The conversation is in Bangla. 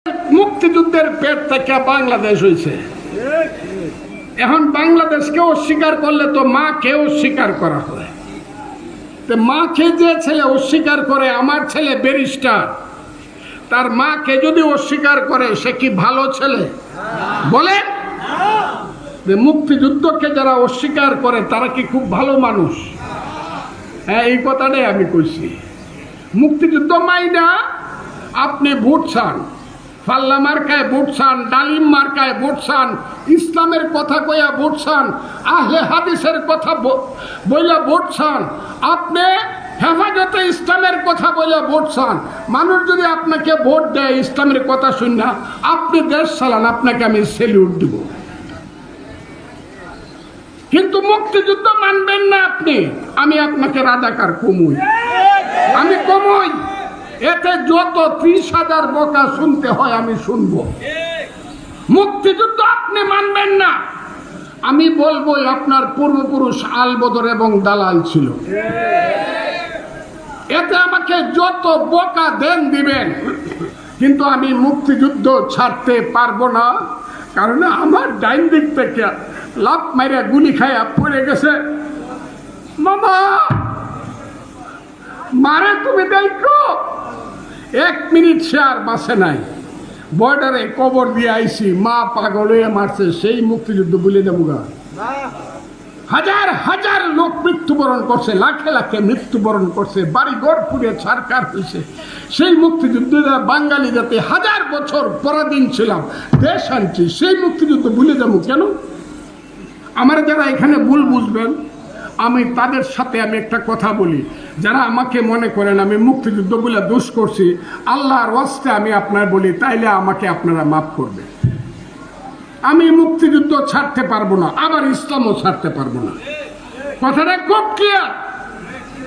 মুক্তিযুদ্ধের পেট থেকে বাংলাদেশ হয়েছে। এখন বাংলাদেশকে অস্বীকার করলে তো মাকে অস্বীকার করা হয়। তো মাকে যে ছেলে অস্বীকার করে, আমার ছেলে ব্যারিস্টার, তার মাকে যদি অস্বীকার করে সে কি ভালো ছেলে? বলেন, মুক্তিযুদ্ধকে যারা অস্বীকার করে তারা কি খুব ভালো মানুষ? হ্যাঁ, এই কথাটাই আমি কইছি। মুক্তিযুদ্ধ মাইনা আপনি ভোট চান, ফাল্লা মার্কায় ভোট চান, ডালিম মার্কায় ভোট চান, ইসলামের কথা কইয়া ভোট চান, আহলে হাদিসের কথা বইলা ভোট চান, আপনি হেফাজতে ইসলামের কথা বলে ভোট চান। মানুষ যদি আপনাকে ভোট দেয় ইসলামের কথা শুন না, আপনি দেশ চালান, আপনাকে আমি সেলিউট দিব। কিন্তু মুক্তিযুদ্ধ মানবেন না আপনি, আমি আপনাকে রাজাকার কমুই, আমি কমুই। এতে যত 30,000 বকা শুনতে হয় আমি শুনবো। মুক্তিযুদ্ধ আপনি মানবেন না, আমি বলবো আপনার পূর্বপুরুষ আলবদর এবং দালাল ছিল। এতে আমাকে যত বকা দেন দিবেন, কিন্তু আমি মুক্তিযুদ্ধ ছাড়তে পারবো না। কারণ আমার ডাইন দিক থেকে লাফ মাইরা গুলি খাইয়া পড়ে গেছে। মামা মারে তুমি দেখো, 1 মিনিট সে আর বাঁচে নাই। বর্ডারে কবর দিয়ে আইছি, মা পাগল হয়ে মারছে, সেই মুক্তিযুদ্ধ বলে দেবো গা। হাজার হাজার লোক মৃত্যুবরণ করছে, লাখে লাখে মৃত্যুবরণ করছে, বাড়ি ঘর পুড়ে ছারকার হয়েছে। সেই মুক্তিযুদ্ধে বাঙালি যাতে 1000 বছর পরাধীন ছিলাম, দেশ আনছি, সেই মুক্তিযুদ্ধ ভুলে যাবো কেন? আমার যারা এখানে ভুল বুঝবেন, আমি তাদের সাথে আমি একটা কথা বলি, যারা আমাকে মনে করেন আমি মুক্তিযুদ্ধ বলে দোষ করছি, আল্লাহর ওয়াস্তে আমি আপনার বলি, তাইলে আমাকে আপনারা মাফ করবেন। আমি মুক্তিযুদ্ধ ছাড়তে পারবো না, আবার ইসলামও ছাড়তে পারবো না। কথাটা খুব ক্লিয়ার।